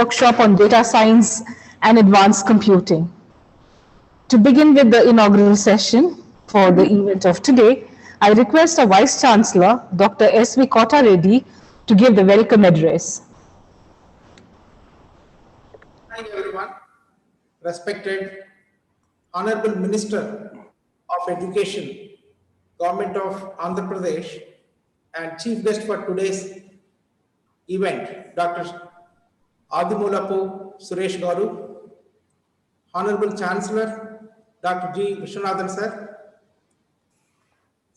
workshop on data science and advanced computing. To begin with the inaugural session for the event of today, I request our Vice Chancellor, Dr. S.V. Kota Reddy, to give the welcome address. Hi everyone, respected Honorable Minister of Education, Government of Andhra Pradesh, and Chief Guest for today's event, Dr. Adimulapu Suresh Garu, Honorable Chancellor, Dr. G. Vishwanathan Sir,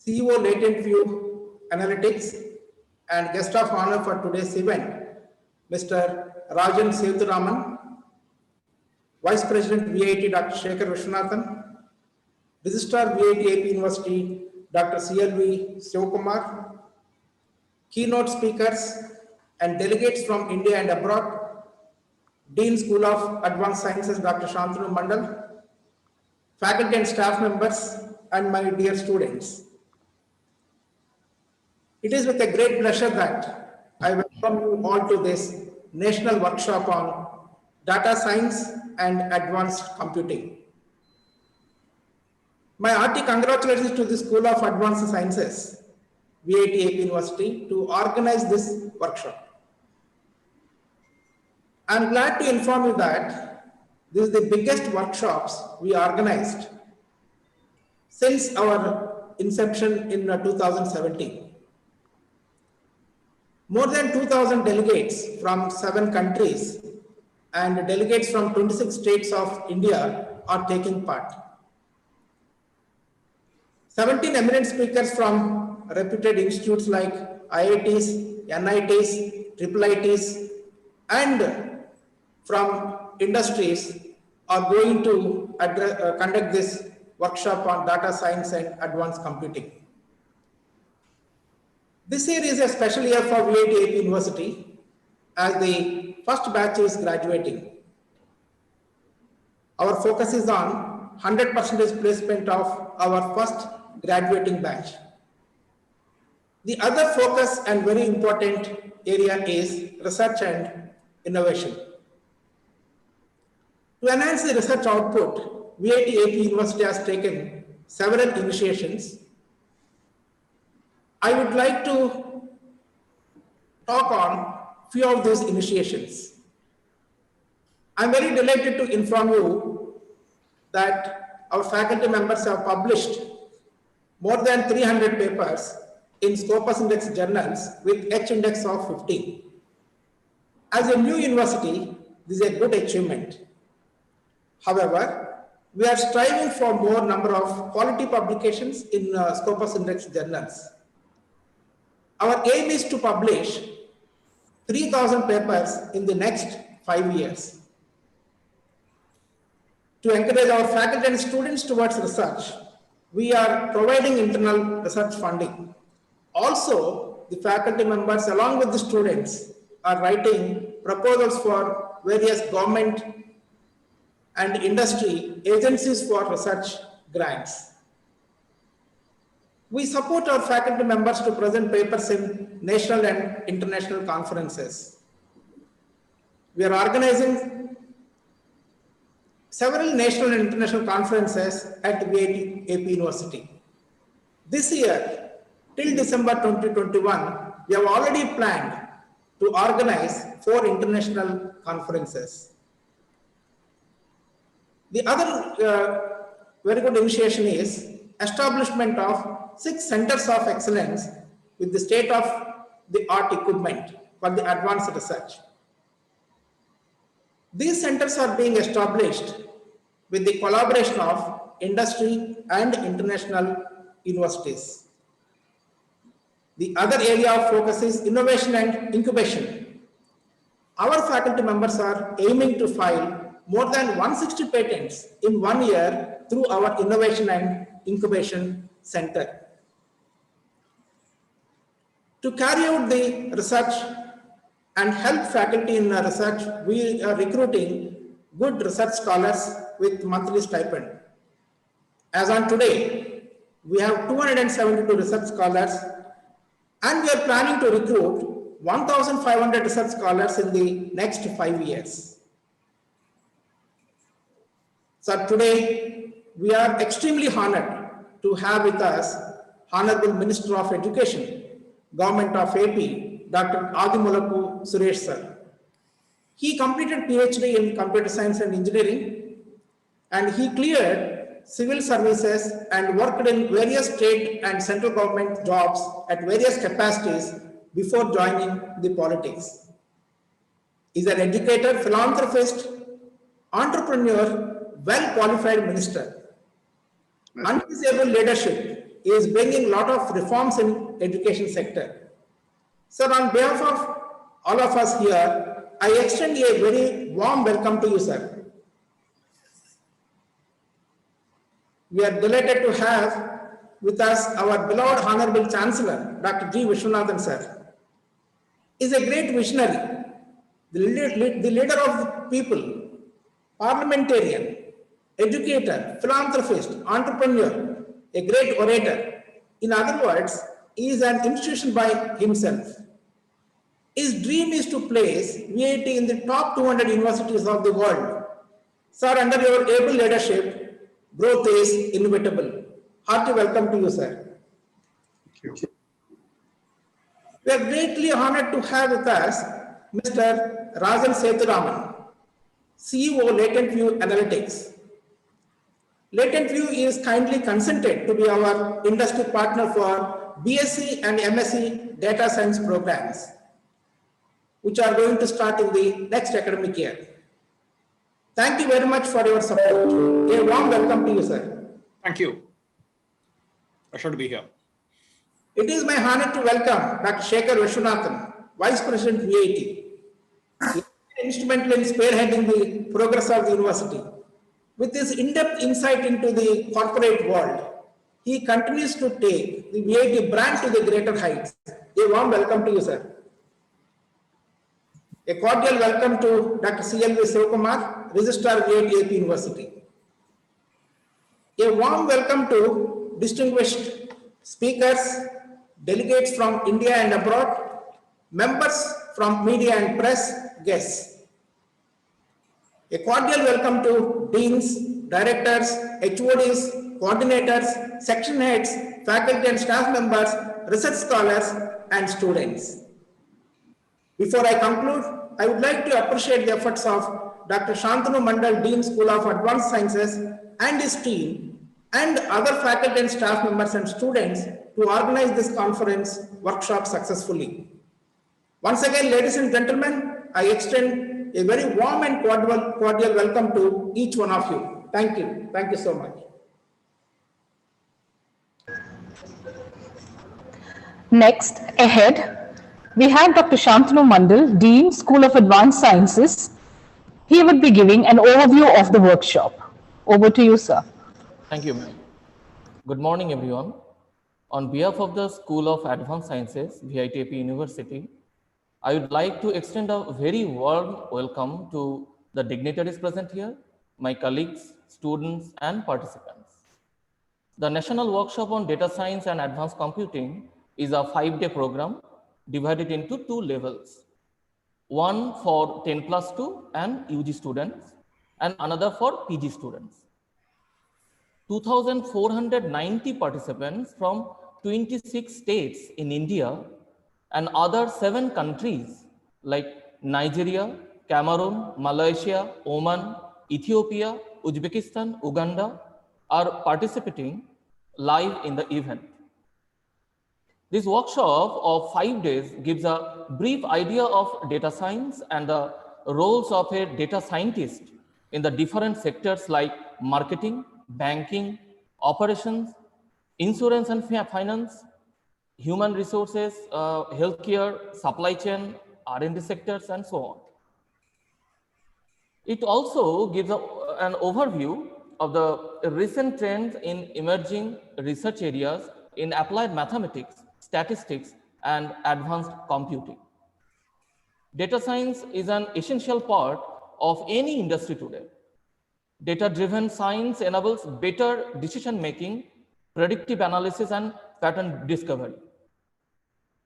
CEO Latent View Analytics, and guest of honor for today's event, Mr. Rajan Sethuraman, Vice President VIT Dr. Shekhar Vishwanathan, Registrar VIT AP University Dr. CLV Sivakumar, keynote speakers and delegates from India and abroad, Dean School of Advanced Sciences Dr. Shantanu Mandal, faculty and staff members, and my dear students. It is with a great pleasure that I welcome you all to this national workshop on data science and advanced computing. My hearty congratulations to the School of Advanced Sciences, VIT AP University, to organize this workshop. I am glad to inform you that this is the biggest workshops we organized since our inception in 2017. More than 2,000 delegates from 7 countries and delegates from 26 states of India are taking part. 17 eminent speakers from reputed institutes like IITs, NITs, IIITs, and from industries are going to conduct this workshop on data science and advanced computing. This year is a special year for VIT AP University as the first batch is graduating. Our focus is on 100% placement of our first graduating batch. The other focus and very important area is research and innovation. To enhance the research output, VIT AP University has taken several initiations. I would like to talk on few of these initiations. I'm very delighted to inform you that our faculty members have published more than 300 papers in Scopus Index journals with H index of 15. As a new university, this is a good achievement. However, we are striving for more number of quality publications in Scopus Index journals. Our aim is to publish 3,000 papers in the next 5 years. To encourage our faculty and students towards research, we are providing internal research funding. Also, the faculty members along with the students are writing proposals for various government and industry agencies for research grants. We support our faculty members to present papers in national and international conferences. We are organizing several national and international conferences at VIT AP University. This year, till December 2021, we have already planned to organize 4 international conferences. The other very good initiation is establishment of 6 centers of excellence with the state-of-the-art equipment for the advanced research. These centers are being established with the collaboration of industry and international universities. The other area of focus is innovation and incubation. Our faculty members are aiming to file more than 160 patents in 1 year through our innovation and incubation center. To carry out the research and help faculty in research, we are recruiting good research scholars with monthly stipend. As on today, we have 272 research scholars and we are planning to recruit 1,500 research scholars in the next 5 years. So today, we are extremely honored to have with us Honorable Minister of Education, Government of AP, Dr. Adimulapu Suresh sir. He completed PhD in Computer Science and Engineering, and he cleared civil services and worked in various state and central government jobs at various capacities before joining the politics. He is an educator, philanthropist, entrepreneur, well-qualified minister. Under his able leadership, he is bringing a lot of reforms in education sector. Sir, on behalf of all of us here, I extend a very warm welcome to you, sir. We are delighted to have with us our beloved Honorable Chancellor, Dr. G. Vishwanathan, sir. He is a great visionary, the leader of the people, parliamentarian, educator, philanthropist, entrepreneur, a great orator. In other words, he is an institution by himself. His dream is to place VIT in the top 200 universities of the world. Sir, under your able leadership, growth is inevitable. Hearty welcome to you, sir. Thank you. We are greatly honored to have with us Mr. Rajan Sethuraman, CEO, Latent View Analytics. Latent View is kindly consented to be our industry partner for BSc and MSc data science programs, which are going to start in the next academic year. Thank you very much for your support. A warm welcome to you, sir. Thank you. Pleasure to be here. It is my honor to welcome Dr. Shekhar Vishwanathan, Vice President VIT. He is instrumental in spearheading the progress of the university. With his in-depth insight into the corporate world, he continues to take the VIT brand to the greater heights. A warm welcome to you, sir. A cordial welcome to Dr. CLV Sivakumar, Registrar VIT AP University. A warm welcome to distinguished speakers, delegates from India and abroad, members from media and press, guests. A cordial welcome to deans, directors, HODs, coordinators, section heads, faculty and staff members, research scholars, and students. Before I conclude, I would like to appreciate the efforts of Dr. Shantanu Mandal, Dean, School of Advanced Sciences, and his team, and other faculty and staff members and students to organize this conference workshop successfully. Once again, ladies and gentlemen, I extend a very warm and cordial welcome to each one of you. Thank you. Thank you so much. Next, ahead, we have Dr. Shantanu Mandal, Dean, School of Advanced Sciences. He would be giving an overview of the workshop. Over to you, sir. Thank you, ma'am. Good morning, everyone. On behalf of the School of Advanced Sciences, VIT AP University, I would like to extend a very warm welcome to the dignitaries present here, my colleagues, students, and participants. The National Workshop on Data Science and Advanced Computing is a 5-day program divided into 2 levels. One for 10+2 and UG students, and another for PG students. 2,490 participants from 26 states in India and other 7 countries like Nigeria, Cameroon, Malaysia, Oman, Ethiopia, Uzbekistan, Uganda are participating live in the event. This workshop of 5 days gives a brief idea of data science and the roles of a data scientist in the different sectors like marketing, banking, operations, insurance and finance, human resources, healthcare, supply chain, R&D sectors, and so on. It also gives an overview of the recent trends in emerging research areas in applied mathematics, statistics, and advanced computing. Data science is an essential part of any industry today. Data-driven science enables better decision-making, predictive analysis, and pattern discovery.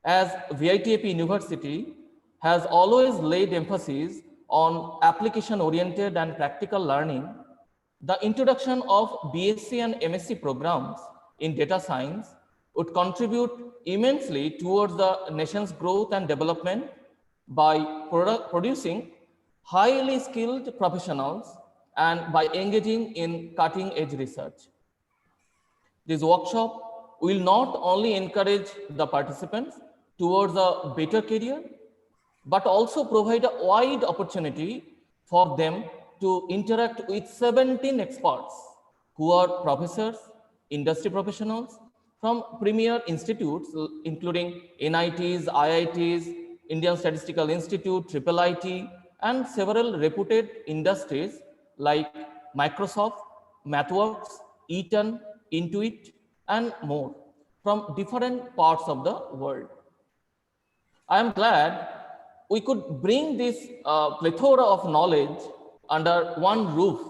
as VITAP University has always laid emphasis on application-oriented and practical learning, the introduction of BSc and MSc programs in data science would contribute immensely towards the nation's growth and development by producing highly skilled professionals and by engaging in cutting-edge research. This workshop will not only encourage the participants towards a better career, but also provide a wide opportunity for them to interact with 17 experts who are professors, industry professionals from premier institutes, including NITs, IITs, Indian Statistical Institute, IIIT, and several reputed industries like Microsoft, MathWorks, Eaton, Intuit, and more from different parts of the world. I am glad we could bring this plethora of knowledge under one roof,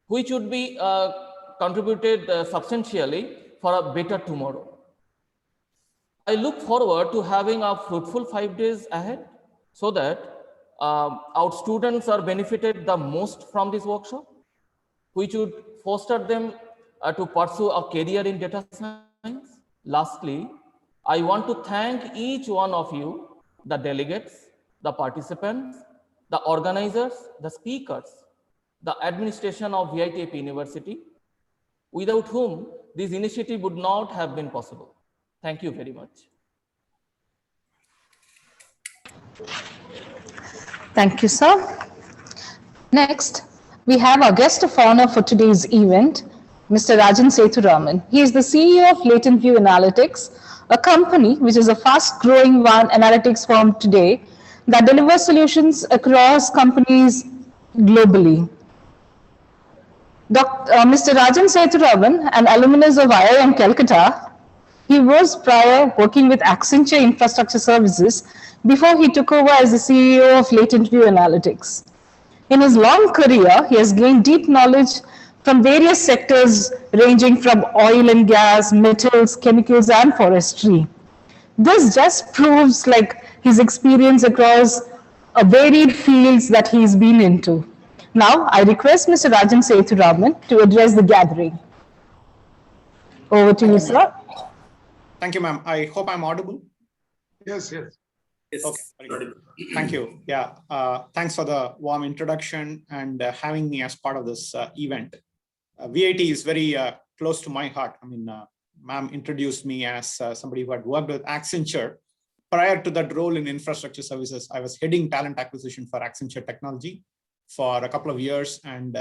which would be contributed substantially for a better tomorrow. I look forward to having a fruitful 5 days ahead so that our students are benefited the most from this workshop, which would foster them to pursue a career in data science. Lastly, I want to thank each one of you, the delegates, the participants, the organizers, the speakers, the administration of VITAP University, without whom this initiative would not have been possible. Thank you very much. Thank you, sir. Next, we have our guest of honor for today's event, Mr. Rajan Sethuraman. He is the CEO of Latent View Analytics, a company which is a fast-growing analytics firm today that delivers solutions across companies globally. Mr. Rajan Sethuraman, an alumnus of IIM Calcutta, he was prior working with Accenture Infrastructure Services before he took over as the CEO of Latent View Analytics. In his long career, he has gained deep knowledge from various sectors ranging from oil and gas, metals, chemicals, and forestry. This just proves like his experience across a varied fields that he's been into. Now, I request Mr. Rajan Sethuraman to address the gathering. Over to you, sir. Thank you, ma'am. I hope I'm audible. Yes. Okay. Very good. Thank you. Yeah. Thanks for the warm introduction and having me as part of this event. VIT is very close to my heart. I mean, ma'am introduced me as somebody who had worked with Accenture. Prior to that role in infrastructure services, I was heading talent acquisition for Accenture Technology for a couple of years. And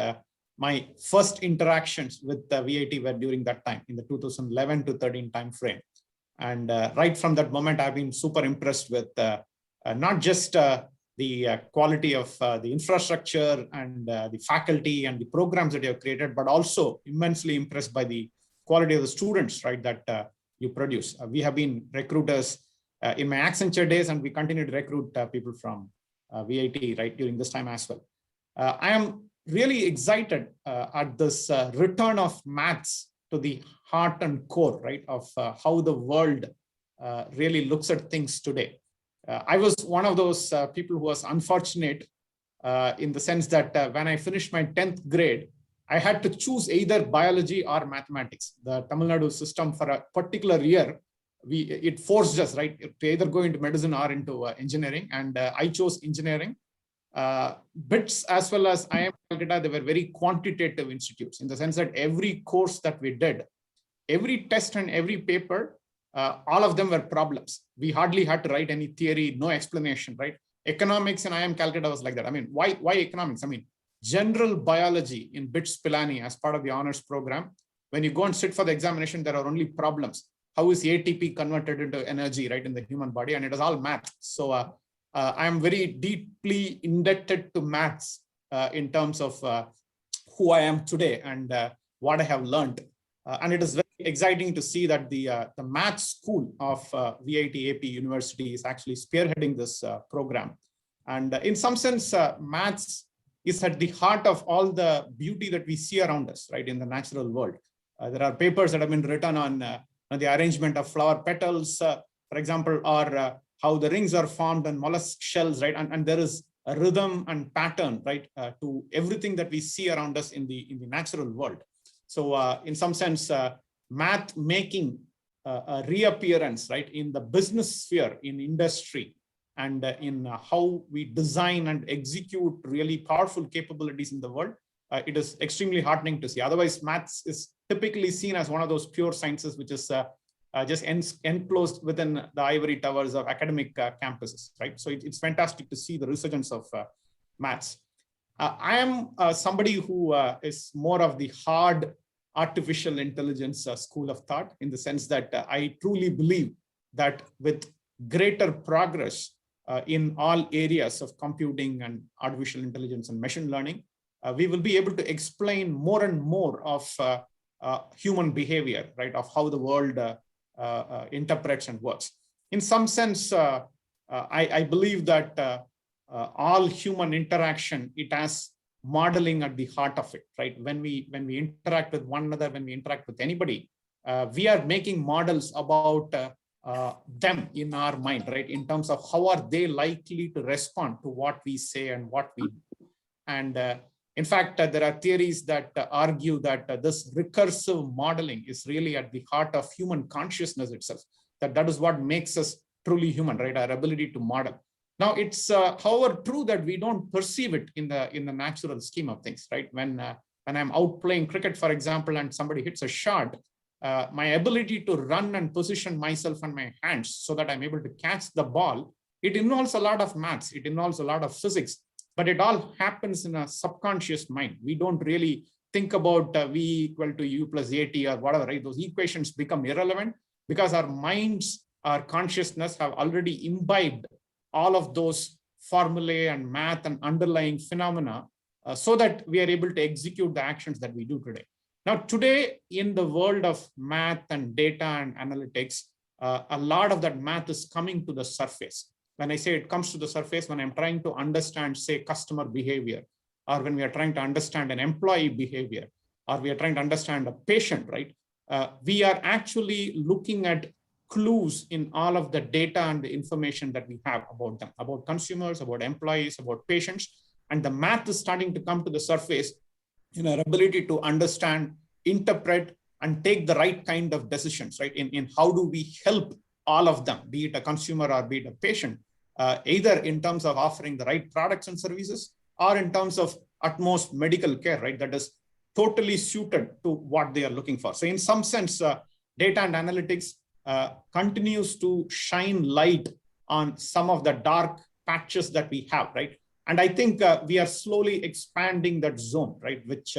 my first interactions with the VIT were during that time in the 2011 to 13 timeframe. And right from that moment, I've been super impressed with not just the quality of the infrastructure and the faculty and the programs that you have created, but also immensely impressed by the quality of the students, right, that you produce. We have been recruiters in my Accenture days, and we continue to recruit people from VIT, right, during this time as well. I am really excited at this return of maths to the heart and core, right, of how the world really looks at things today. I was one of those people who was unfortunate in the sense that when I finished my 10th grade, I had to choose either biology or mathematics. The Tamil Nadu system for a particular year, it forced us, right, to either go into medicine or into engineering. And I chose engineering. BITS as well as IIM Calcutta, they were very quantitative institutes in the sense that every course that we did, every test and every paper, all of them were problems. We hardly had to write any theory, no explanation, right? Economics in IIM Calcutta was like that. I mean, why economics? I mean, general biology in BITS Pilani as part of the honors program. When you go and sit for the examination, there are only problems. How is ATP converted into energy, right, in the human body? And it is all math. So I am very deeply indebted to maths in terms of who I am today and what I have learned. And it is very exciting to see that the math school of VIT-AP University is actually spearheading this program. And in some sense, maths is at the heart of all the beauty that we see around us, right, in the natural world. There are papers that have been written on the arrangement of flower petals, for example, or how the rings are formed on mollusk shells, right? And there is a rhythm and pattern, right, to everything that we see around us in the natural world. So in some sense, math making a reappearance, right, in the business sphere, in industry, and in how we design and execute really powerful capabilities in the world, it is extremely heartening to see. Otherwise, maths is typically seen as one of those pure sciences, which is just enclosed within the ivory towers of academic campuses, right? So it's fantastic to see the resurgence of maths. I am somebody who is more of the hard artificial intelligence school of thought, in the sense that I truly believe that with greater progress in all areas of computing and artificial intelligence and machine learning, we will be able to explain more and more of human behavior, right, of how the world interprets and works. In some sense, I believe that all human interaction, it has modeling at the heart of it, right? When we interact with one another, when we interact with anybody, we are making models about them in our mind, right? In terms of how are they likely to respond to what we say and what we do. And in fact, there are theories that argue that this recursive modeling is really at the heart of human consciousness itself, that is what makes us truly human, right? Our ability to model. Now, it's however true that we don't perceive it in the natural scheme of things, right? When I'm out playing cricket, for example, and somebody hits a shot, my ability to run and position myself and my hands so that I'm able to catch the ball, it involves a lot of maths, it involves a lot of physics, but it all happens in a subconscious mind. We don't really think about V equal to U plus AT or whatever, right? Those equations become irrelevant because our minds, our consciousness have already imbibed all of those formulae and math and underlying phenomena so that we are able to execute the actions that we do today. Now, today in the world of math and data and analytics, a lot of that math is coming to the surface. When I say it comes to the surface, when I'm trying to understand, say, customer behavior, or when we are trying to understand an employee behavior, or we are trying to understand a patient, right? We are actually looking at clues in all of the data and the information that we have about them, about consumers, about employees, about patients. And the math is starting to come to the surface in our ability to understand, interpret, and take the right kind of decisions, right? In how do we help all of them, be it a consumer or be it a patient, either in terms of offering the right products and services, or in terms of utmost medical care, right? That is totally suited to what they are looking for. So in some sense, data and analytics continues to shine light on some of the dark patches that we have, right? And I think we are slowly expanding that zone, right? Which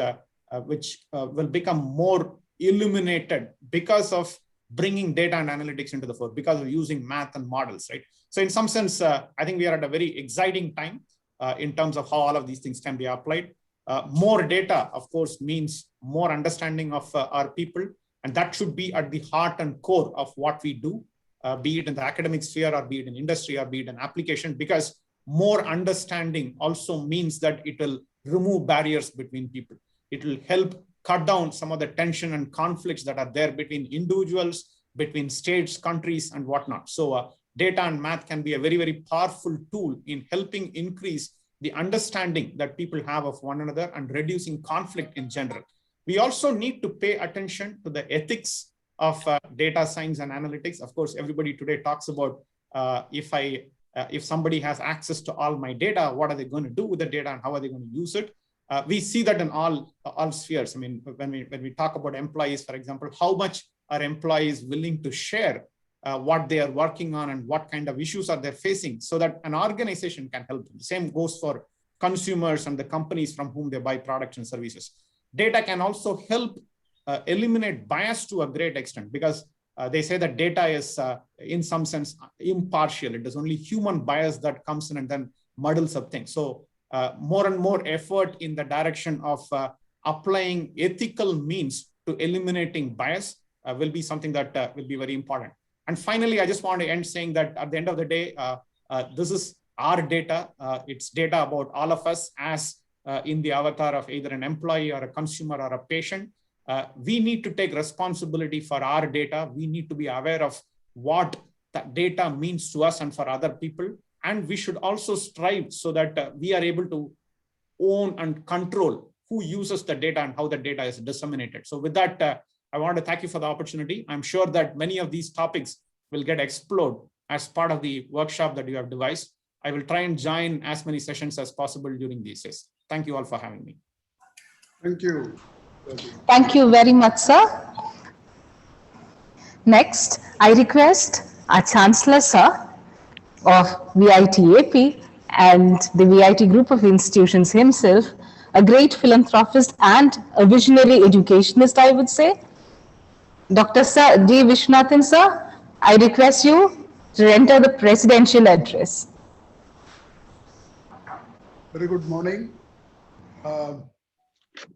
will become more illuminated because of bringing data and analytics into the fore, because of using math and models, right? So in some sense, I think we are at a very exciting time in terms of how all of these things can be applied. More data, of course, means more understanding of our people. And that should be at the heart and core of what we do, be it in the academic sphere, or be it in industry, or be it in application, because more understanding also means that it will remove barriers between people. It will help cut down some of the tension and conflicts that are there between individuals, between states, countries, and whatnot. So data and math can be a very, very powerful tool in helping increase the understanding that people have of one another and reducing conflict in general. We also need to pay attention to the ethics of data science and analytics. Of course, everybody today talks about if somebody has access to all my data, what are they going to do with the data and how are they going to use it? We see that in all spheres. I mean, when we talk about employees, for example, how much are employees willing to share what they are working on and what kind of issues are they facing, so that an organization can help them. The same goes for consumers and the companies from whom they buy products and services. Data can also help eliminate bias to a great extent, because they say that data is in some sense impartial. It is only human bias that comes in and then muddles up things. So more and more effort in the direction of applying ethical means to eliminating bias will be something that will be very important. And finally, I just want to end saying that at the end of the day, this is our data. It's data about all of us as in the avatar of either an employee or a consumer or a patient. We need to take responsibility for our data. We need to be aware of what that data means to us and for other people. And we should also strive so that we are able to own and control who uses the data and how the data is disseminated. So with that, I want to thank you for the opportunity. I'm sure that many of these topics will get explored as part of the workshop that you have devised. I will try and join as many sessions as possible during these days. Thank you all for having me. Thank you. Thank you very much, sir. Next, I request our Chancellor, sir, of VITAP and the VIT group of institutions himself, a great philanthropist and a visionary educationist, I would say. Dr. Sir D. Viswanathan, sir, I request you to enter the presidential address. Very good morning.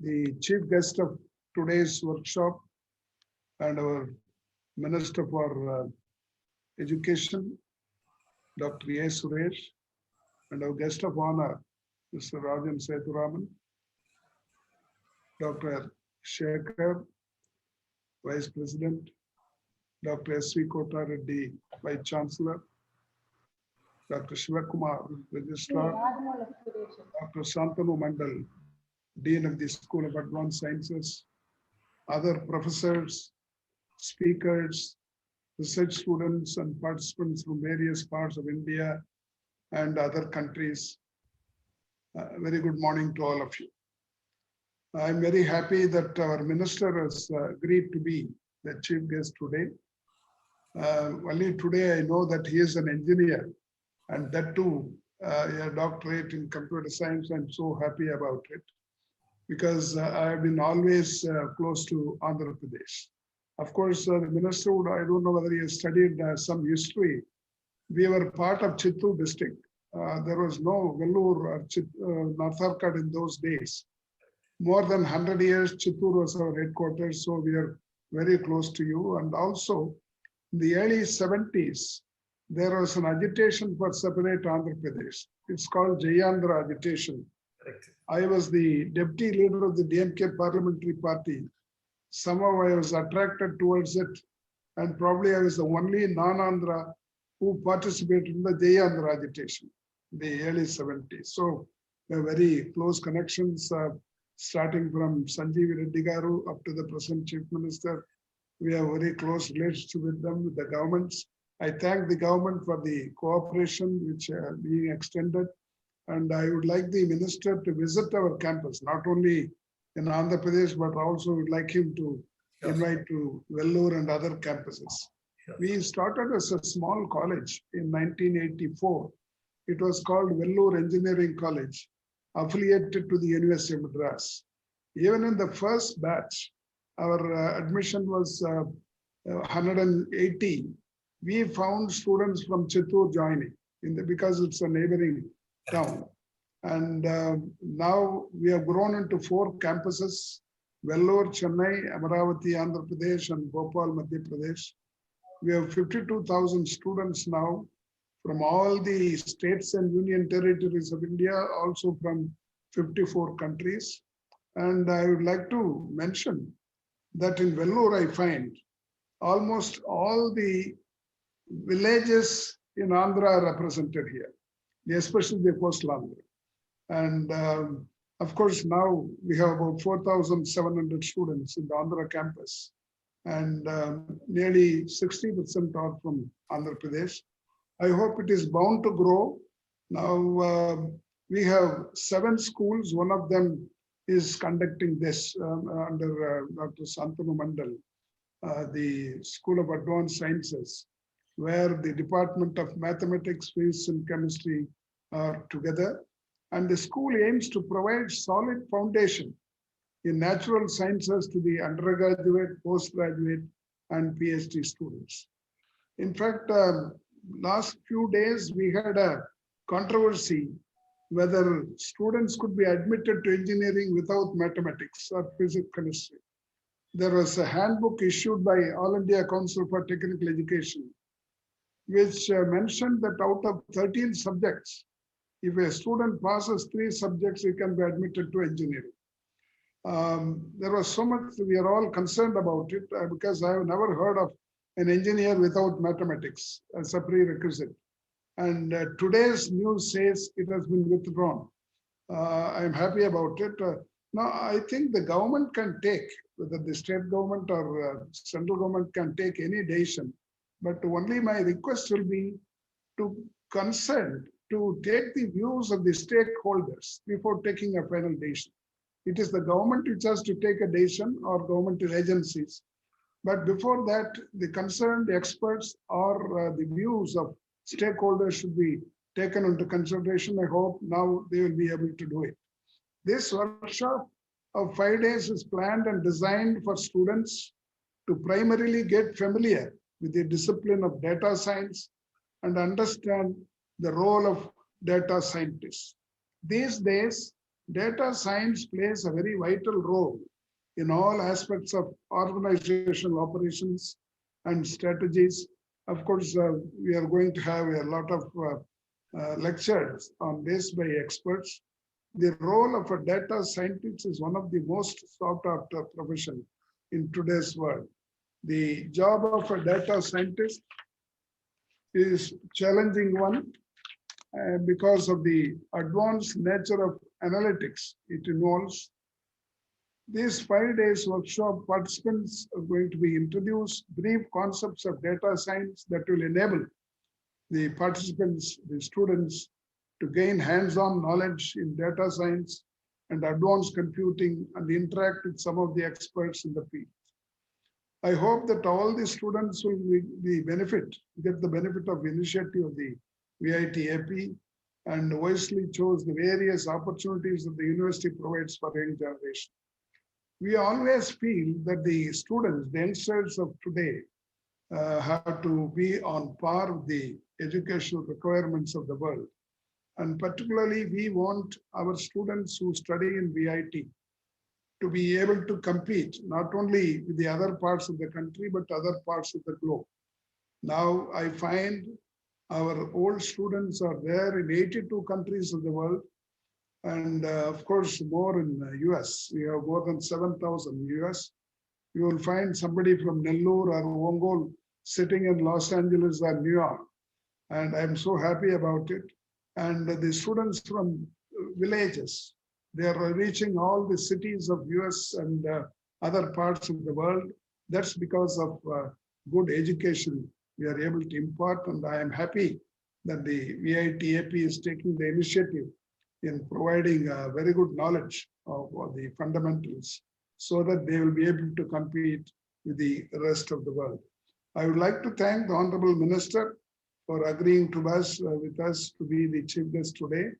The chief guest of today's workshop and our Minister for Education, Dr. A. Suresh, and our guest of honor, Mr. Rajan Sethuraman, Dr. Shekhar, Vice President, Dr. S.V. Kota Reddy, Vice Chancellor, Dr. Shivakumar, Registrar, Dr. Santanu Mandal, Dean of the School of Advanced Sciences, other professors, speakers, research students and participants from various parts of India and other countries. Very good morning to all of you. I'm very happy that our minister has agreed to be the chief guest today. Only today I know that he is an engineer, and that too a doctorate in computer science. I'm so happy about it because I have been always close to Andhra Pradesh. Of course, the minister would, I don't know whether he has studied some history. We were part of Chittoor district. There was no Vellore or Nartharkad in those days. More than 100 years, Chittoor was our headquarters, so we are very close to you. And also, in the early 70s, there was an agitation for separate Andhra Pradesh. It's called Jayandhra agitation. Correct. I was the deputy leader of the DMK parliamentary party. Somehow I was attracted towards it, and probably I was the only non-Andhra who participated in the Jayandhra agitation in the early 70s. So we have very close connections, starting from Sanjeev Reddy Garu up to the present chief minister. We have very close relationship with them, with the governments. I thank the government for the cooperation which being extended. And I would like the minister to visit our campus, not only in Andhra Pradesh, but also would like him to invite to Vellore and other campuses. We started as a small college in 1984. It was called Vellore Engineering College, affiliated to the University of Madras. Even in the first batch, our admission was 180. We found students from Chittoor joining because it's a neighboring town. And now we have grown into 4 campuses: Vellore, Chennai, Amaravati, Andhra Pradesh, and Bhopal, Madhya Pradesh. We have 52,000 students now from all the states and union territories of India, also from 54 countries. And I would like to mention that in Vellore, I find almost all the villages in Andhra are represented here, especially the coastal Andhra. And of course, now we have about 4,700 students in the Andhra campus, and nearly 60% are from Andhra Pradesh. I hope it is bound to grow. Now we have 7 schools. One of them is conducting this under Dr. Santanu Mandal, the School of Advanced Sciences, where the Department of Mathematics, Physics, and Chemistry are together. And the school aims to provide solid foundation in natural sciences to the undergraduate, postgraduate, and PhD students. In fact, last few days, we had a controversy whether students could be admitted to engineering without mathematics or physics, chemistry. There was a handbook issued by All India Council for Technical Education, which mentioned that out of 13 subjects, if a student passes 3 subjects, he can be admitted to engineering. There was so much, we are all concerned about it because I have never heard of an engineer without mathematics as a prerequisite. And today's news says it has been withdrawn. I'm happy about it. Now, I think the government can take, whether the state government or central government can take any decision, but only my request will be to consent to take the views of the stakeholders before taking a final decision. It is the government which has to take a decision, or governmental agencies. But before that, the concerned experts or the views of stakeholders should be taken into consideration. I hope now they will be able to do it. This workshop of 5 days is planned and designed for students to primarily get familiar with the discipline of data science and understand the role of data scientists. These days, data science plays a very vital role in all aspects of organizational operations and strategies. Of course, we are going to have a lot of lectures on this by experts. The role of a data scientist is one of the most sought after profession in today's world. The job of a data scientist is challenging one because of the advanced nature of analytics it involves. This 5 days workshop, participants are going to be introduced brief concepts of data science that will enable the participants, the students, to gain hands-on knowledge in data science and advanced computing and interact with some of the experts in the field. I hope that all the students will get the benefit of initiative of the VIT AP and wisely chose the various opportunities that the university provides for young generation. We always feel that the students, the youngsters of today, have to be on par with the educational requirements of the world. And particularly, we want our students who study in VIT to be able to compete not only with the other parts of the country, but other parts of the globe. Now, I find our old students are there in 82 countries of the world. And of course, more in the US. We have more than 7,000 US. You will find somebody from Nellore or Ongole sitting in Los Angeles or New York. And I'm so happy about it. And the students from villages, they are reaching all the cities of US and other parts of the world. That's because of good education we are able to impart. And I am happy that the VIT AP is taking the initiative in providing very good knowledge of the fundamentals so that they will be able to compete with the rest of the world. I would like to thank the Honorable Minister for agreeing to us with us to be the chief guest today.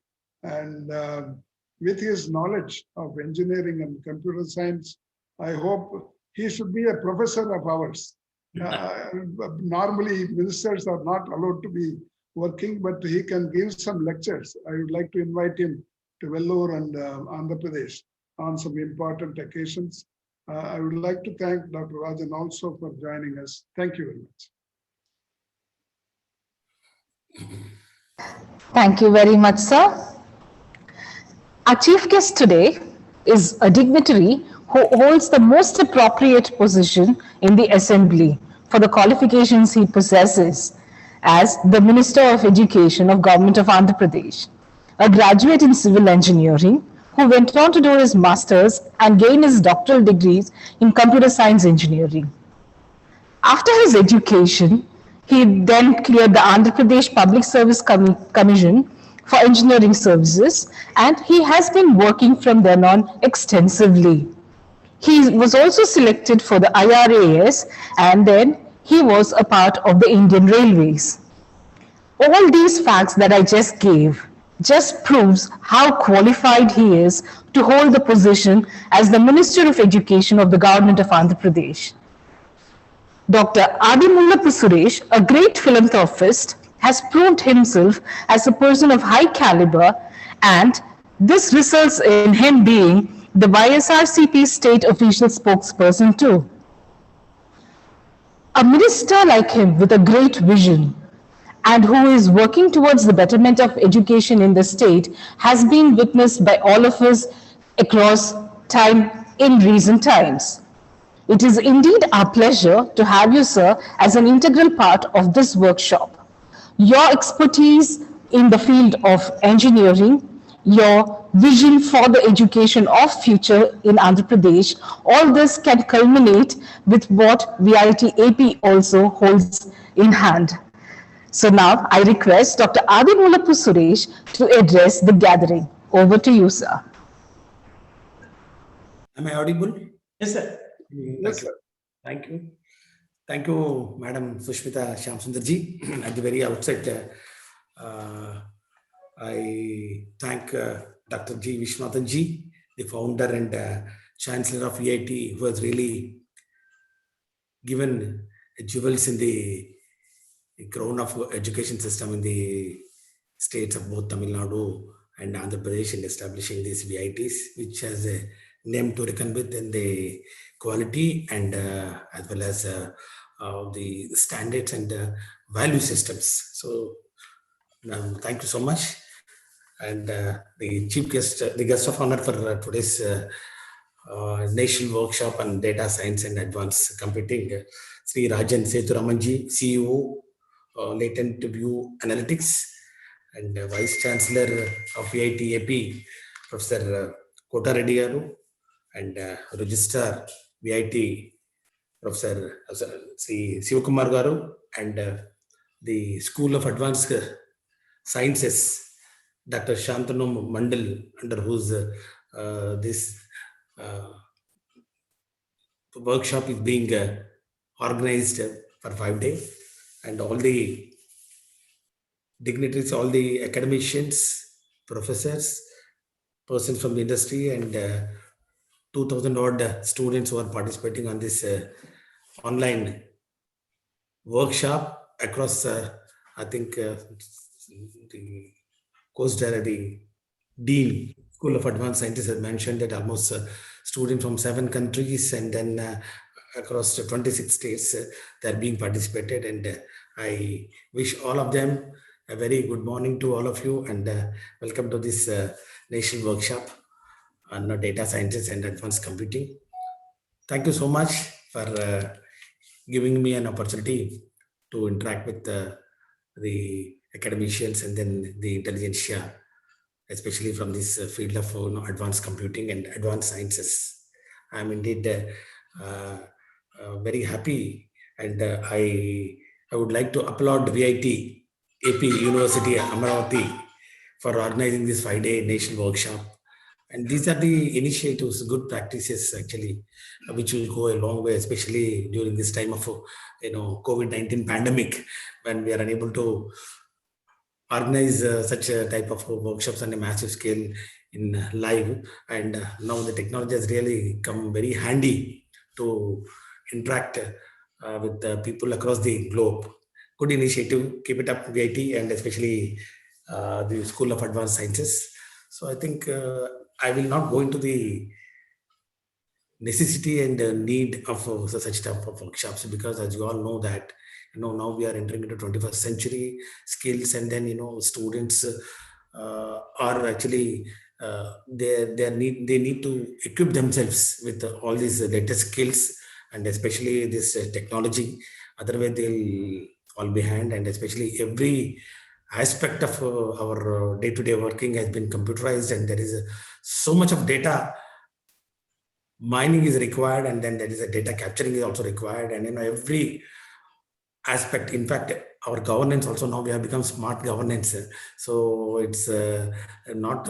And with his knowledge of engineering and computer science, I hope he should be a professor of ours. Normally, ministers are not allowed to be working, but he can give some lectures. I would like to invite him to Vellore and Andhra Pradesh on some important occasions. I would like to thank Dr. Rajan also for joining us. Thank you very much. Thank you very much, sir. Our chief guest today is a dignitary who holds the most appropriate position in the assembly for the qualifications he possesses as the Minister of Education of Government of Andhra Pradesh, a graduate in civil engineering who went on to do his master's and gain his doctoral degrees in computer science engineering. After his education, he then cleared the Andhra Pradesh Public Service Commission for Engineering Services, and he has been working from then on extensively. He was also selected for the IRAS, and then he was a part of the Indian Railways. All these facts that I just gave just proves how qualified he is to hold the position as the Minister of Education of the Government of Andhra Pradesh. Dr. Adimullappu Suresh, a great philanthropist, has proved himself as a person of high caliber, and this results in him being the YSRCP state official spokesperson too. A minister like him with a great vision and who is working towards the betterment of education in the state has been witnessed by all of us across time in recent times. It is indeed our pleasure to have you, sir, as an integral part of this workshop. Your expertise in the field of engineering, your vision for the education of future in Andhra Pradesh, all this can culminate with what VIT AP also holds in hand. So now I request Dr. Adimulapu Suresh to address the gathering. Over to you, sir. Am I audible? Yes, sir. Yes, sir. Thank you. Thank you, Madam Sushmita Shyamsundarji. At the very outset, I thank Dr. G. Vishwanathan ji, the founder and Chancellor of VIT, who has really given jewels in the crown of education system in the states of both Tamil Nadu and Andhra Pradesh in establishing these VITs, which has a name to reckon with in the quality and as well as the standards and value systems. So thank you so much. And the chief guest, the guest of honor for today's national workshop on data science and advanced computing, Sri Rajan Sethuramanji, CEO, Latent View Analytics, and Vice Chancellor of VIT AP, Professor Kota Reddy Garu, and Registrar VIT, Professor Sri Sivakumar Garu, and the School of Advanced Sciences, Dr. Shantanu Mandal, under whose this workshop is being organized for 5 days, and all the dignitaries, all the academicians, professors, persons from the industry, and 2,000 odd students who are participating on this online workshop across, I think, the course director, the Dean, School of Advanced Sciences, has mentioned that almost students from 7 countries and then across 26 states they are being participated. And I wish all of them a very good morning to all of you, and welcome to this national workshop on data sciences and advanced computing. Thank you so much for giving me an opportunity to interact with the academicians and then the intelligentsia, especially from this field of advanced computing and advanced sciences. I'm indeed very happy, and I would like to applaud VIT AP University Amaravati for organizing this 5-day national workshop. And these are the initiatives, good practices actually, which will go a long way, especially during this time of COVID-19 pandemic, when we are unable to organize such a type of workshops on a massive scale in live. And now the technology has really come very handy to interact with the people across the globe. Good initiative, keep it up, VIT, and especially the School of Advanced Sciences. So I think I will not go into the necessity and need of such type of workshops, because as you all know that now we are entering into 21st century skills, and then students are actually they need to equip themselves with all these latest skills, and especially this technology. Otherwise they'll fall behind, and especially every aspect of our day-to-day working has been computerized, and there is so much of data mining is required, and then there is a data capturing is also required, and every aspect. In fact, our governance also, now we have become smart governance. So it's not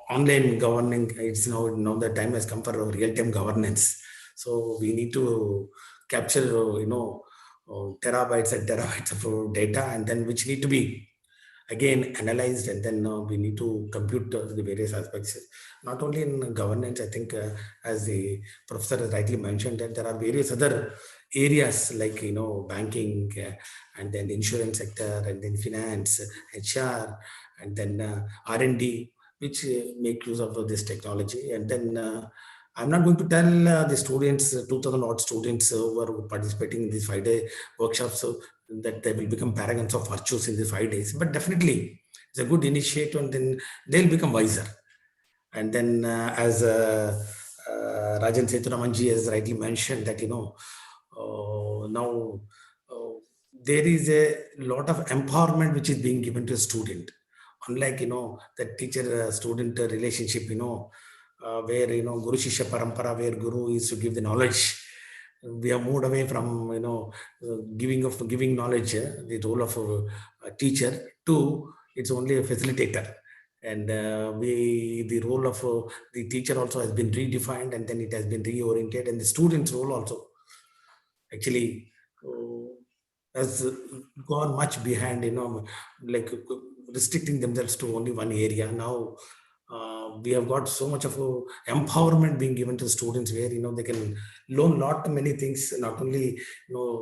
online governing. It's now the time has come for real-time governance. So we need to capture terabytes and terabytes of data, and then which need to be again analyzed, and then we need to compute the various aspects, not only in governance. I think as the professor has rightly mentioned, that there are various other areas like banking, and then the insurance sector, and then finance, HR, and then R&D, which make use of this technology. And then I'm not going to tell the students, 2,000 odd students who are participating in these 5-day workshops, so that they will become paragons of virtues in the 5 days. But definitely it's a good initiative, and then they'll become wiser. And then as Rajan Seturamanji has rightly mentioned that, now there is a lot of empowerment which is being given to a student. Unlike, the teacher-student relationship, where, Guru Shishya Parampara, where Guru is to give the knowledge. We have moved away from, giving knowledge, the role of a teacher, to it's only a facilitator. And the role of the teacher also has been redefined, and then it has been reoriented, and the student's role also actually has gone much behind, like restricting themselves to only one area. Now we have got so much of empowerment being given to students, where they can learn many things, not only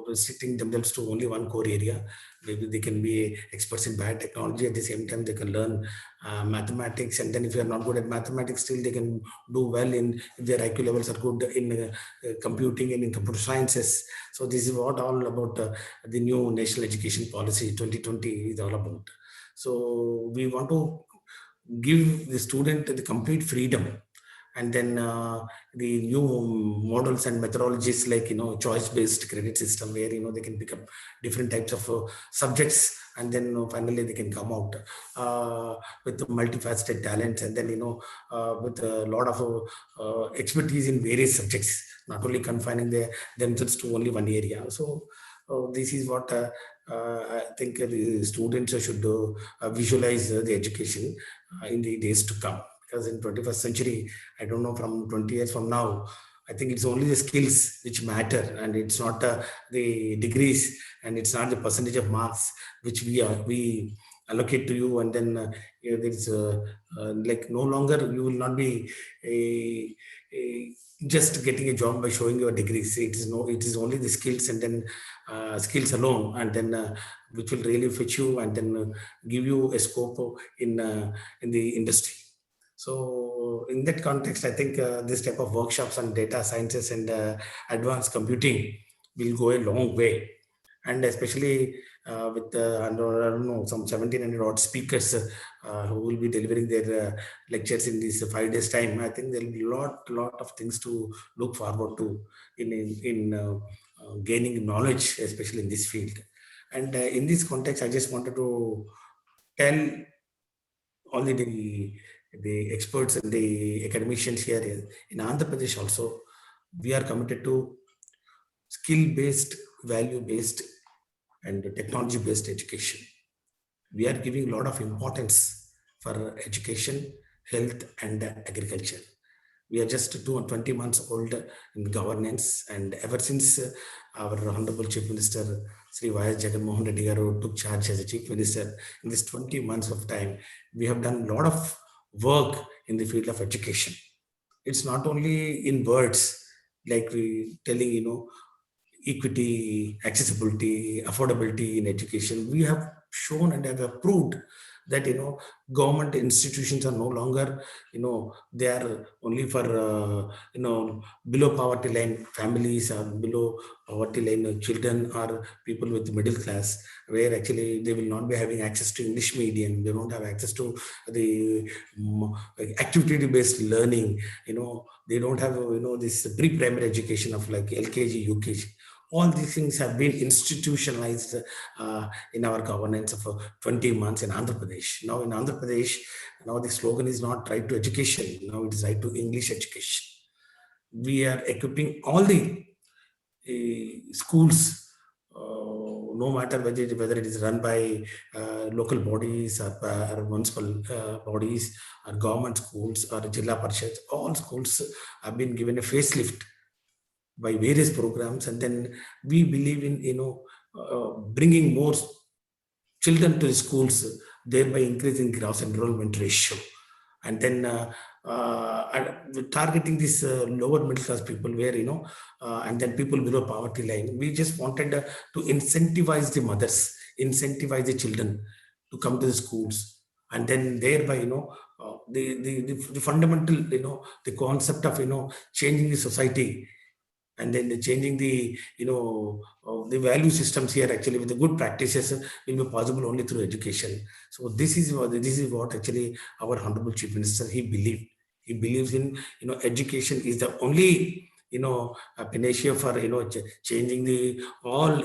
restricting themselves to only one core area. Maybe they can be experts in biotechnology, at the same time they can learn mathematics, and then if you are not good at mathematics, still they can do well in, if their IQ levels are good in computing and in computer sciences. So this is what all about the new National Education Policy 2020 is all about. So we want to give the student the complete freedom, and then the new models and methodologies like choice-based credit system, where they can pick up different types of subjects, and then finally they can come out with multifaceted talents, and then with a lot of expertise in various subjects, not only confining themselves to only one area. So this is what I think the students should visualize the education in the days to come. Because in 21st century, I don't know, from 20 years from now, I think it's only the skills which matter, and it's not the degrees, and it's not the percentage of marks which we allocate to you, and then there's like no longer you will not be just getting a job by showing your degrees. It is only the skills, and then skills alone, and then which will really fetch you, and then give you a scope in the industry. So in that context, I think this type of workshops on data sciences and advanced computing will go a long way. And especially with I don't know, some 1,700 odd speakers who will be delivering their lectures in this 5 days time, I think there will be a lot of things to look forward to in gaining knowledge, especially in this field. And in this context, I just wanted to tell all the experts and the academicians here in Andhra Pradesh also, we are committed to skill-based, value-based, and technology-based education. We are giving a lot of importance for education, health, and agriculture. We are just 20 months old in governance, and ever since our Honorable Chief Minister Sri Y.S. Jagan Mohan Reddy Garu took charge as a Chief Minister, in this 20 months of time, we have done a lot of work in the field of education. It's not only in words, like we telling, equity, accessibility, affordability in education. We have shown and have proved that, government institutions are no longer, they are only for, below poverty line families, or below poverty line children, or people with middle class, where actually they will not be having access to English medium. They don't have access to the activity-based learning. They don't have, this pre-primary education of like LKG, UKG. All these things have been institutionalized in our governance of 20 months in Andhra Pradesh. Now in Andhra Pradesh, now the slogan is not right to education. Now it is right to English education. We are equipping all the schools, no matter whether it is run by local bodies or municipal bodies or government schools or Jilla Parishads. All schools have been given a facelift by various programs, and then we believe in bringing more children to the schools, thereby increasing gross enrollment ratio, and then targeting these lower middle class people, where and then people below poverty line. We just wanted to incentivize the mothers, incentivize the children to come to the schools, and then thereby the fundamental the concept of changing the society, and then changing the the value systems here, actually with the good practices, will be possible only through education. So this is what actually our Honorable Chief Minister, he believed. He believes in, education is the only, a panacea for, changing the all,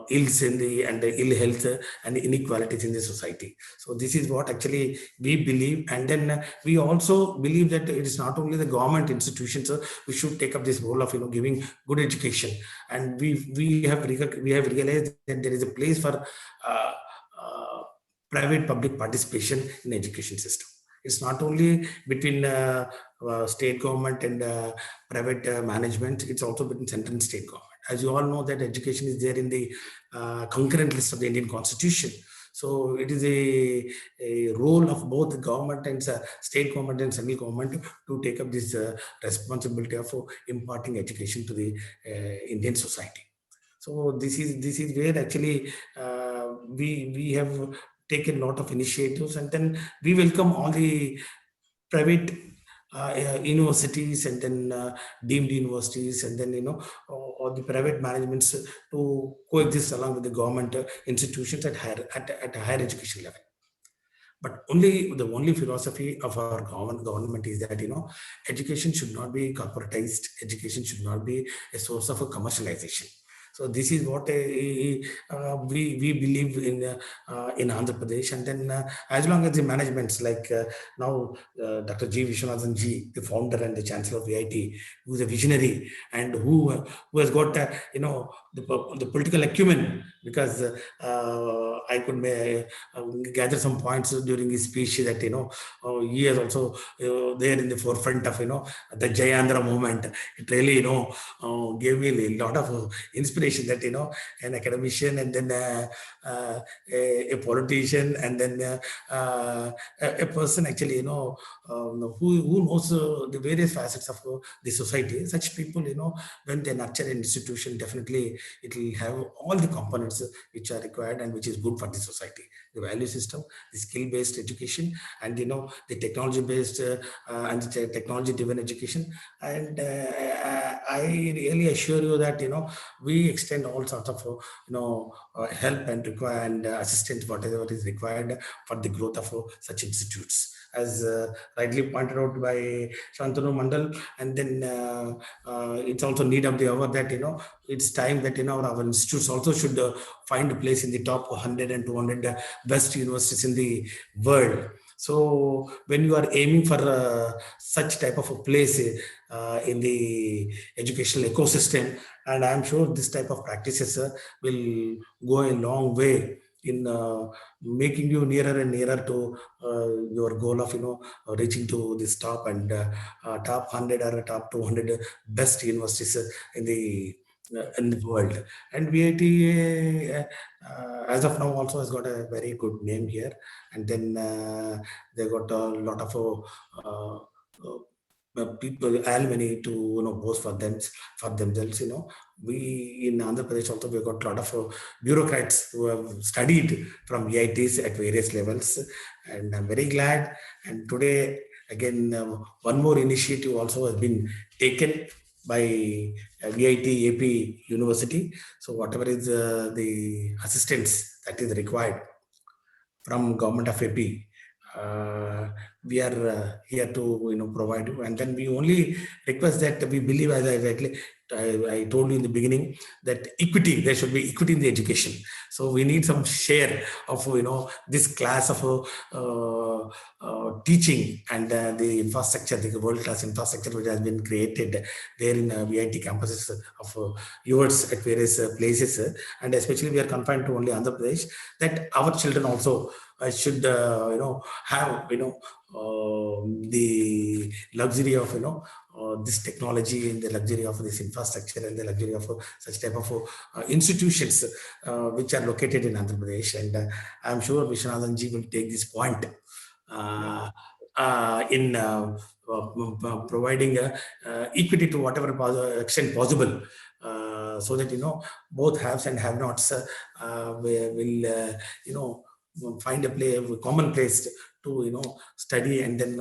ills in and the ill health and inequalities in the society. So this is what actually we believe. And then we also believe that it is not only the government institutions, we should take up this role of, giving good education. And we have realized that there is a place for private public participation in education system. It's not only between state government and private management, it's also between central and state government. As you all know that education is there in the concurrent list of the Indian Constitution. So it is a role of both the government and state government and central government to take up this responsibility of imparting education to the Indian society. So this is where actually we have taken a lot of initiatives, and then we welcome all the private universities and then deemed universities, and then or the private managements to coexist along with the government institutions at a higher education level. But the only philosophy of our government is that education should not be corporatized. Education should not be a source of a commercialization. So this is what we believe in Andhra Pradesh. And then as long as the managements like now Dr. G. Viswanathan Ji, the founder and the chancellor of VIT, who is a visionary and who has got the political acumen, because I could gather some points during his speech that he is also there in the forefront of the Jai Andhra movement. It really gave me a lot of inspiration that an academician and then a politician and then a person actually who knows the various facets of the society. Such people when they nurture an institution, definitely it will have all the components which are required and which is good for the society. The value system, the skill-based education, and the technology-based and the technology-driven education. And I really assure you that we extend all sorts of help and require and assistance, whatever is required for the growth of such institutes. As rightly pointed out by Shantanu Mandal, and then it's also need of the hour that it's time that our institutes also should find a place in the top 100 and 200 best universities in the world. So when you are aiming for such type of a place in the educational ecosystem, and I'm sure this type of practices will go a long way in making you nearer and nearer to your goal of reaching to this top and top 100 or top 200 best universities in the world. And VIT as of now also has got a very good name here, and then they got a lot of people, alumni to boast for themselves. We in Andhra Pradesh also we got a lot of bureaucrats who have studied from VITs at various levels, and I'm very glad. And today again one more initiative also has been taken by VIT AP University. So whatever is the assistance that is required from government of AP, we are here to provide you. And then we only request that we believe, as I told you in the beginning, that equity, there should be equity in the education. So we need some share of this class of teaching and the infrastructure, the world-class infrastructure which has been created there in VIT campuses of yours at various places, and especially we are confined to only Andhra Pradesh, that our children also should have the luxury of this technology and the luxury of this infrastructure and the luxury of such type of institutions which are located in Andhra Pradesh. And I'm sure Viswanathan Ji will take this point in providing equity to whatever extent possible, so that both haves and have-nots will find a common place to study and then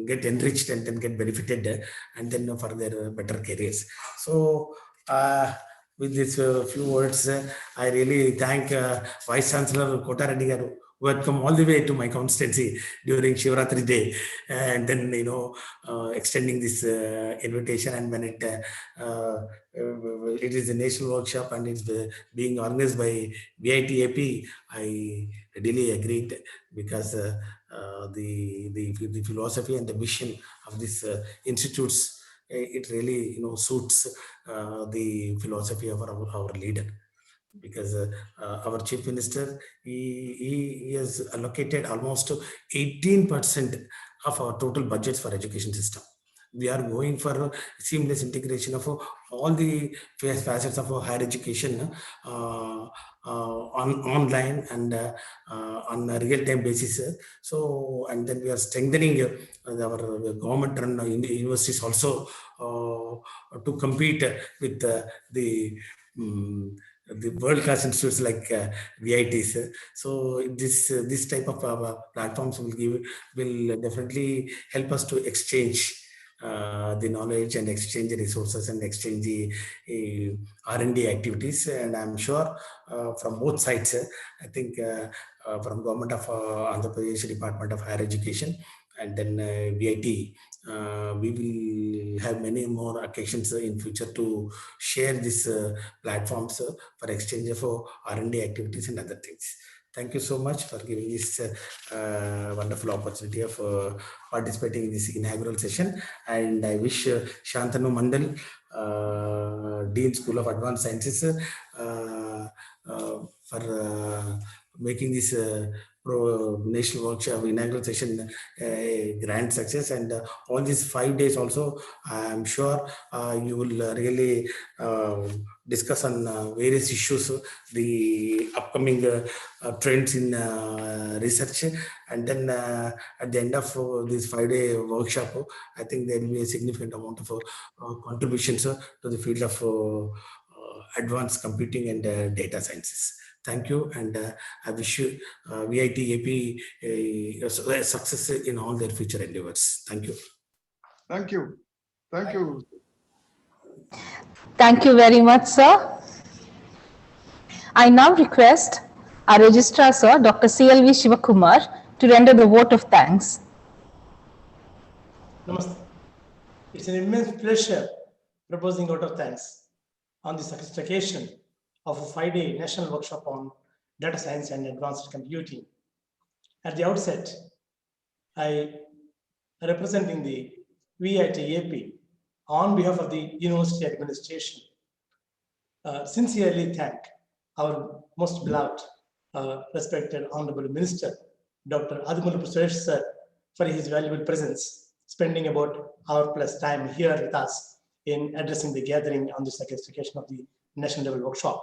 get enriched and then get benefited and then for their better careers. So with these few words, I really thank Vice Chancellor Kota Reddy Garu who had come all the way to my constituency during Shivratri day, and then extending this invitation. And when it is a national workshop and it's being organized by VIT AP, I really agreed, because the philosophy and the mission of these institutes, it really suits the philosophy of our leader. Because our chief minister, he has allocated almost 18% of our total budgets for education system. We are going for seamless integration of all the facets of higher education online and on a real-time basis. So, and then we are strengthening our government-run universities also to compete with the world-class institutes like VITs. So this type of platforms will definitely help us to exchange the knowledge and exchange the resources and exchange the R&D activities. And I'm sure from both sides, I think from Government of Andhra Pradesh Department of Higher Education and then VIT, we will have many more occasions in future to share these platforms for exchange of R&D activities and other things. Thank you so much for giving this wonderful opportunity of participating in this inaugural session. And I wish Shantanu Mandal, Dean School of Advanced Sciences, for making this national workshop inaugural session a grand success. And all these 5 days also, I'm sure you will really discuss on various issues, the upcoming trends in research. And then at the end of this 5-day workshop, I think there will be a significant amount of contributions to the field of advanced computing and data sciences. Thank you, and I wish you VIT AP success in all their future endeavors. Thank you. Thank you. Thank you. Thank you very much, sir. I now request our Registrar, Sir, Dr. CLV Shivakumar, to render the vote of thanks. Namaste. It's an immense pleasure proposing vote of thanks on the success occasion of a 5-day national workshop on data science and advanced computing. At the outset, I, representing the VIT AP, on behalf of the university administration, sincerely thank our most beloved, respected Honorable Minister, Dr. Adimulapu Suresh sir, for his valuable presence, spending about hour plus time here with us in addressing the gathering on the second occasion of the national level workshop.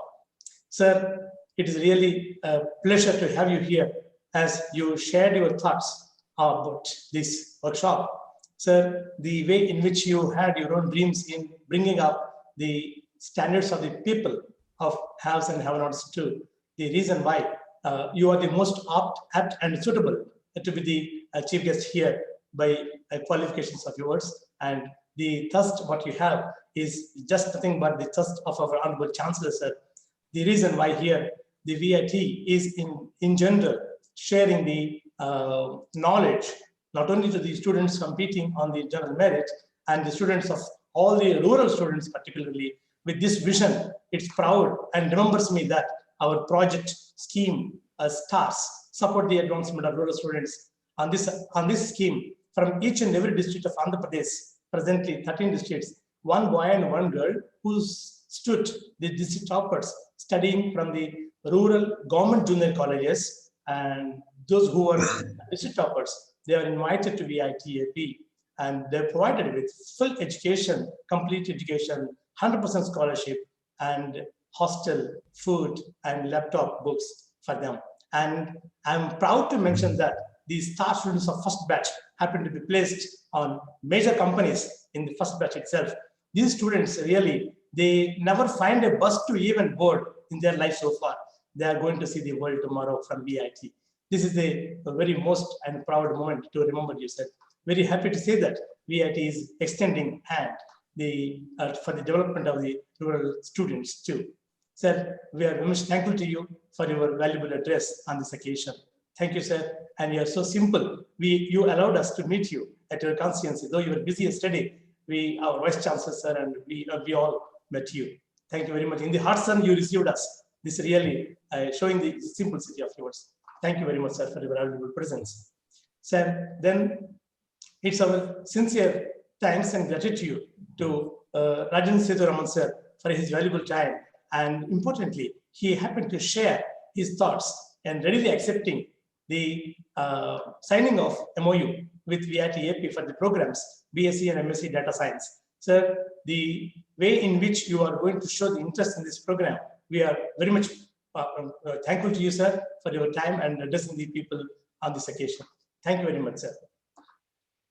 Sir, it is really a pleasure to have you here as you shared your thoughts about this workshop. Sir, the way in which you had your own dreams in bringing up the standards of the people of haves and have-nots too, the reason why you are the most apt and suitable to be the chief guest here by qualifications of yours, and the thirst what you have is just nothing but the thirst of our Honorable Chancellor, sir. The reason why here the VIT is in general sharing the knowledge, not only to the students competing on the general merit and the students of all the rural students particularly, with this vision, it's proud and remembers me that our project scheme stars support the advancement of rural students. On this scheme, from each and every district of Andhra Pradesh, presently 13 districts, one boy and one girl who stood the district toppers studying from the rural government junior colleges, and those who were district toppers, they are invited to VIT AP, and they're provided with full education, complete education, 100% scholarship, and hostel, food, and laptop books for them. And I'm proud to mention that these star students of first batch happen to be placed on major companies in the first batch itself. These students really, they never find a bus to even board in their life so far. They are going to see the world tomorrow from VIT. This is a very most and proud moment to remember you, sir. Very happy to say that VIT is extending hand for the development of the rural students too. Sir, we are very much thankful to you for your valuable address on this occasion. Thank you, sir. And you are so simple. You allowed us to meet you at your constituency. Though you were busy yesterday, our Vice Chancellor, sir, and we all met you. Thank you very much. In the hot sun, you received us. This really showing the simplicity of yours. Thank you very much, sir, for your valuable presence. Sir, then it's our sincere thanks and gratitude to Rajan Sethuraman, sir, for his valuable time. And importantly, he happened to share his thoughts and readily accepting the signing of MOU with VIT-AP for the programs BSc and MSc Data Science. Sir, the way in which you are going to show the interest in this program, we are very much thankful to you, sir, for your time and addressing the people on this occasion. Thank you very much, sir.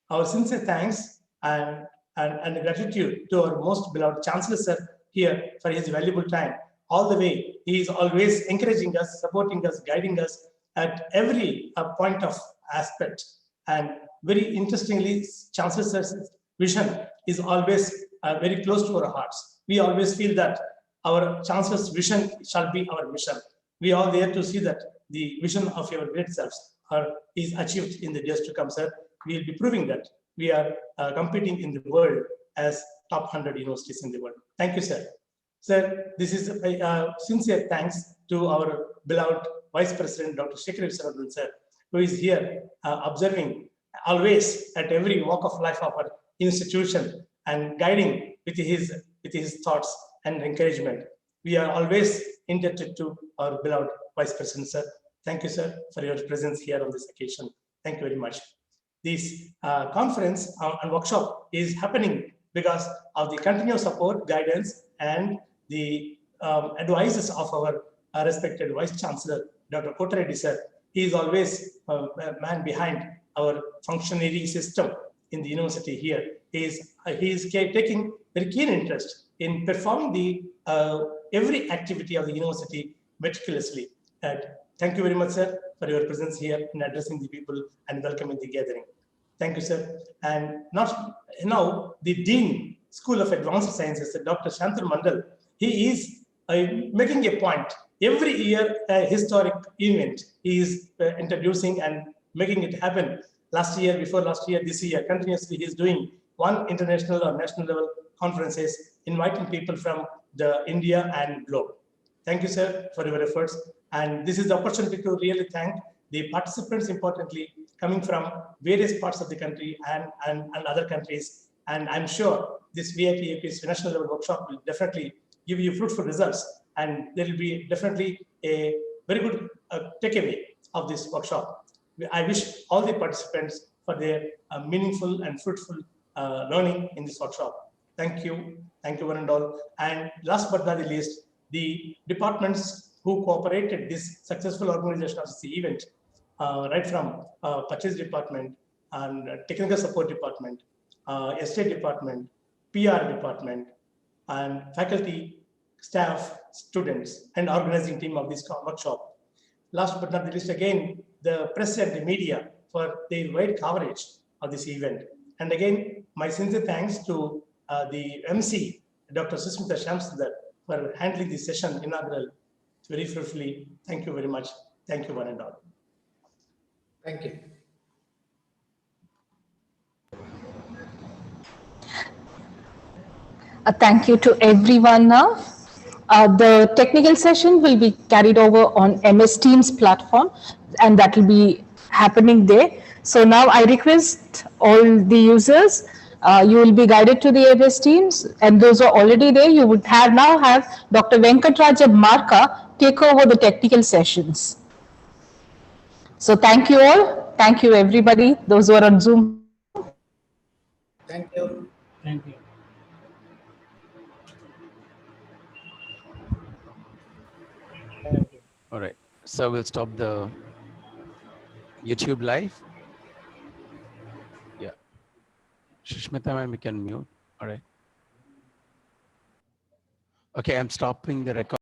Our sincere thanks and gratitude to our most beloved Chancellor, sir, here for his valuable time. All the way, he is always encouraging us, supporting us, guiding us at every point of aspect. And very interestingly, Chancellor sir's vision is always very close to our hearts. We always feel that our Chancellor's vision shall be our mission. We are there to see that the vision of your great selves is achieved in the days to come, sir. We will be proving that we are competing in the world as top 100 universities in the world. Thank you, sir. Sir, this is a sincere thanks to our beloved Vice President, Dr. Shekhar Viswanathan, sir, who is here observing always at every walk of life of our institution and guiding with his thoughts and encouragement. We are always indebted to our beloved Vice President, sir. Thank you, sir, for your presence here on this occasion. Thank you very much. This conference and workshop is happening because of the continuous support, guidance, and the advices of our respected Vice Chancellor, Dr. Kotareddy, sir. He is always a man behind our functionary system in the university here. He is taking very keen interest in performing the every activity of the university meticulously. Thank you very much, sir, for your presence here in addressing the people and welcoming the gathering. Thank you, sir. And now the Dean, School of Advanced Sciences, Dr. Shantanu Mandal, he is making a point. Every year, a historic event he is introducing and making it happen. Last year, before last year, this year, continuously he is doing one international or national level conferences, inviting people from the India and globe. Thank you, sir, for your efforts. And this is the opportunity to really thank the participants, importantly, coming from various parts of the country and other countries. And I'm sure this VIT-AP's national level workshop will definitely give you fruitful results. And there will be definitely a very good takeaway of this workshop. I wish all the participants for their meaningful and fruitful learning in this workshop. Thank you. Thank you, one and all. And last but not the least, the departments who cooperated this successful organization of the event, right from purchase department and technical support department, estate department, PR department, and faculty, staff, students, and organizing team of this workshop. Last but not the least, again, the press and the media for their wide coverage of this event. And again, my sincere thanks to the MC, Dr. Susmita Shamsundar, for handling this session inaugural very fruitfully. Thank you very much. Thank you, one and all. Thank you. Thank you to everyone now. The technical session will be carried over on MS Teams platform, and that will be happening there. So now I request all the users, you will be guided to the MS Teams, and those are already there. You would now have Dr. Venkatraja Marka take over the technical sessions. So thank you all. Thank you everybody, those who are on Zoom. Thank you. Thank you. All right, so we'll stop the YouTube live. Yeah, Shushmita, ma'am, we can mute. All right. Okay, I'm stopping the record.